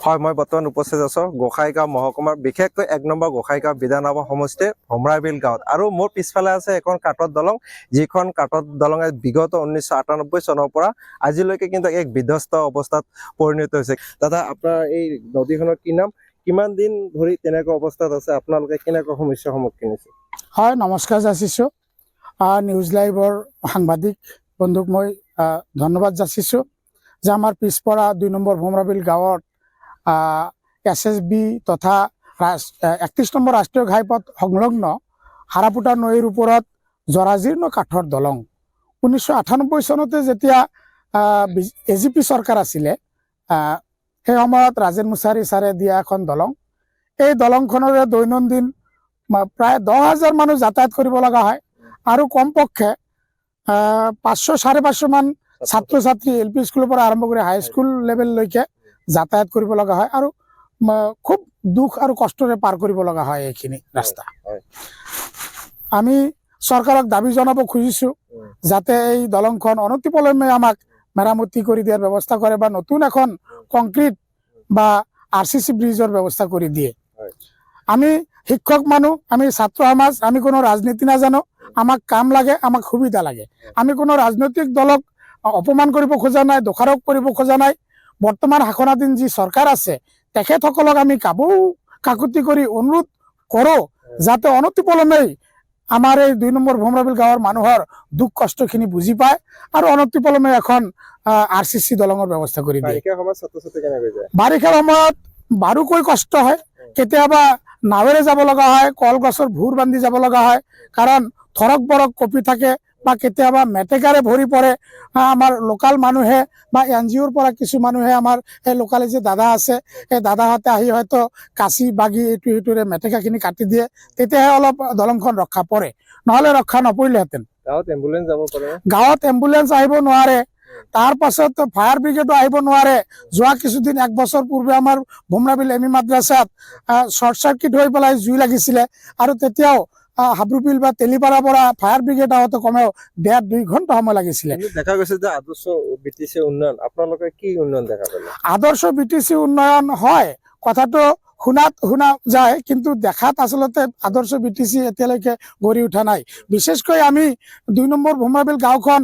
হয়, মই বৰ্তমান উপস্থিত আছো গোসাইগাঁও মহকুমাৰ বিশেষকৈ 1 নম্বৰ গোসাইগাঁও বিধানসভা সমষ্টিৰ ভমৰাবিল গাঁৱত। আৰু মোৰ পিছফালে আছে এখন কাঠৰ দলং, যিখন কাঠৰ দলঙে বিগত 1998 চনৰ পৰা আজিলৈকে কিন্তু এক বিধ্বস্ত অৱস্থাত পৰিণত হৈছে। দাদা, আপোনাৰ এই নদীখনৰ কি নাম, কিমান দিন ধৰি তেনেকুৱা অৱস্থাত আছে, আপোনালোকে কেনেকুৱা সমস্যাৰ সন্মুখীন হৈছে? হয়, নমস্কাৰ যাচিছোঁ। নিউজ লাইভৰ সাংবাদিক বন্ধুক মই ধন্যবাদ যাচিছোঁ যে আমাৰ পিছপৰা 2 নম্বৰ ভমৰাবিল গাঁৱত SSB তথা 31 নম্বৰ ৰাষ্ট্ৰীয় ঘাইপথ সংলগ্ন হাৰাপুটা নৈৰ ওপৰত জৰাজীৰ্ণ কাঠৰ দলং 1998 চনতে যেতিয়া AGP চৰকাৰ আছিলে, সেই সময়ত ৰাজেন মুছাৰী ছাৰে দিয়া এখন দলং। এই দলংখনৰে দৈনন্দিন প্ৰায় 10,000 মানুহ যাতায়াত কৰিব লগা হয় আৰু কমপক্ষে 500-550 মান ছাত্ৰ ছাত্ৰী LP স্কুলৰ পৰা আৰম্ভ কৰি হাই স্কুল লেভেললৈকে যাতায়াত কৰিব লগা হয় আৰু খুব দুখ আৰু কষ্টৰে পাৰ কৰিব লগা হয় এইখিনি ৰাস্তা। আমি চৰকাৰক দাবী জনাব খুজিছোঁ যাতে এই দলংখন অনতিপলমে আমাক মেৰামতি কৰি দিয়াৰ ব্যৱস্থা কৰে বা নতুন এখন কংক্ৰিট বা RCC ব্ৰিজৰ ব্যৱস্থা কৰি দিয়ে। আমি শিক্ষক মানুহ, আমি ছাত্ৰ সমাজ, আমি কোনো ৰাজনীতি নাজানো। আমাক কাম লাগে, আমাক সুবিধা লাগে। আমি কোনো ৰাজনৈতিক দলক অপমান কৰিব খোজা নাই, দোষাৰোপ কৰিব খোজা নাই। বৰ্তমান শাসনাধীন যি চৰকাৰ আছে তেখেতসকলক আমি কাকুতি কৰি অনুৰোধ কৰোঁ যাতে অনতিপলমেই আমাৰ এই 2 নম্বৰ ভমৰাবিল গাঁৱৰ মানুহৰ দুখ কষ্টখিনি বুজি পায় আৰু অনতিপলমে এখন RCC দলঙৰ ব্যৱস্থা কৰি দিয়ে। বাৰিষাৰ সময়ত বাৰুকৈ কষ্ট হয়। কেতিয়াবা নাৱেৰে যাব লগা হয়, কলগছৰ ভুৰ বান্ধি যাব লগা হয়, কাৰণ থৰক বৰক কঁপি থাকে বা কেতিয়াবা মেটেকাৰে ভৰি পৰে। আমাৰ লোকাল মানুহে বা NGOৰ পৰা কিছু মানুহে আমাৰ এই লোকালে যে দাদা আছে, সেই দাদাহঁতে আহি হয়তো কাঁচি বাগি এইটো সেইটোৰে মেটেকাখিনি কাটি দিয়ে, তেতিয়াহে অলপ দলংখন ৰক্ষা পৰে, নহ'লে ৰক্ষা নপৰিলেহেঁতেন। গাঁৱত এম্বুলেন্স আহিব নোৱাৰে, তাৰ পাছত ফায়াৰ ব্ৰিগেডো আহিব নোৱাৰে। যোৱা কিছুদিন 1 বছৰ পূৰ্বে আমাৰ ভমৰাবিল ME মাদ্ৰাছাত শ্বৰ্ট চাৰ্কিট হৈ পেলাই জুই লাগিছিলে আৰু তেতিয়াও হাবৰুবিল বা তেলিপাৰাৰ পৰা ফায়াৰ ব্ৰিগেড আহোঁতে কমেও 1.5-2 ঘণ্টা সময় লাগিছিলে। দেখা গৈছে যে আদৰ্শ BTC উন্নয়ন, আপোনালোকে কি উন্নয়ন দেখা পালে? আদৰ্শ BTC উন্নয়ন হয়, কথাটো শুনা যায়, কিন্তু দেখাত আচলতে আদৰ্শ BTC এতিয়ালৈকে গঢ়ি উঠা নাই। বিশেষকৈ আমি 2 নম্বৰ ভমৰাবিল গাঁওখন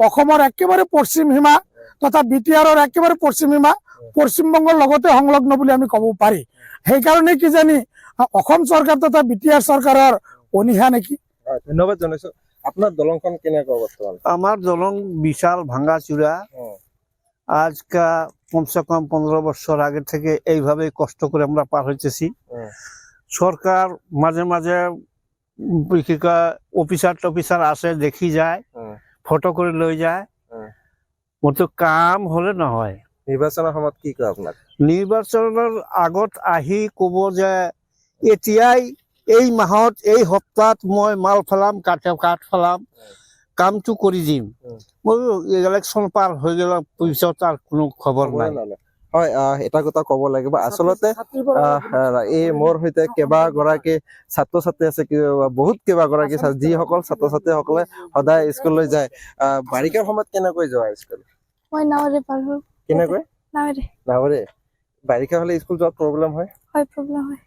অসমৰ একেবাৰে পশ্চিম সীমা তথা BTRৰ একেবাৰে পশ্চিম সীমা, পশ্চিমবংগৰ লগতে সংলগ্ন বুলি আমি ক'ব পাৰি। সেইকাৰণে কিজানি অসম চৰকাৰ তথা BTR চৰকাৰৰ অনীহা নেকি। ধন্যবাদ জনাইছো। আপনাৰ দলংখন কেনেকুৱা বর্তমান? আমার দলং বিশাল ভাঙ্গাচুরা। আজকা কমসে কম 15 বছর আগে থেকে এইভাবে কষ্ট করে আমরা পার হইতেছি। সরকার মাঝে মাঝে অফিসার আসে, দেখি যায়, ফটো করে লই যায়, মতো কাম হলে নহয়। নির্বাচনের সময়ত কি কয় আপনার? নির্বাচনের আগত আহি কব যে এতিয়াই এই মাহত এই সপ্তাহত মই মাল ফেলাম, কাঠ ফেলাম, কামটো কৰি দিম। মই ইলেকশ্যন পাৰ হৈ গেল পিছত আৰ কোনো খবৰ নাই। হয়, এটা কথা ক'ব লাগিব, আচলতে এই মোৰ সৈতে কেইবাগৰাকী ছাত্ৰ ছাত্ৰী আছে, বহুত কেইবাগৰাকী যিসকল ছাত্ৰ ছাত্ৰীসকলে সদায় স্কুললৈ যায়। বাৰিষাৰ সময়ত কেনেকৈ যোৱা স্কুল? মই নাৱৰে পাৰ হওঁ। কেনেকৈ? নাৱৰে। বাৰিষা হলে স্কুল যোৱাত প্ৰব্লেম হয়? হয়, প্ৰব্লেম হয়।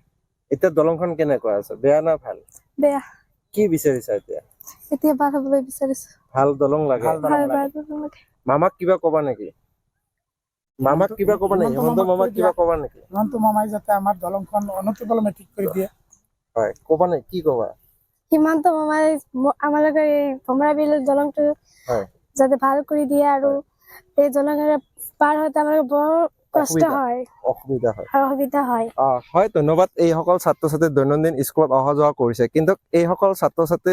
এতিয়া দলংখন কেনেকুৱা আছে, বেয়া না ভাল? বেয়া। কি বিচাৰিছা এতিয়া? এতিয়া পাৰ হ'বলৈ বিচাৰিছো। ভাল দলং লাগে। মামাক কিবা কবা নেকি? মামাক কিবা কবা নেকি? হিমন্ত মামাক কিবা কবা নেকি? হিমন্ত মামাই যাতে আমাৰ দলংখন অনতিপলমে ঠিক কৰি দিয়ে। হয়, কবা নেকি? কি কবা? হিমন্ত মামাই আমালোকৰ এই ভমৰাবিল দলংটো যাতে ভাল কৰি দিয়ে আৰু এই দলঙেৰে পাৰ হওঁতে আমাৰ বৰ কষ্ট হয়, অসুবিধা হয়। হয়, ধন্যবাদ। এইসকল ছাত্ৰ ছাত্ৰী দৈনন্দিন স্কুলত অহা যোৱা কৰিছে, কিন্তু এইসকল ছাত্ৰ ছাত্ৰী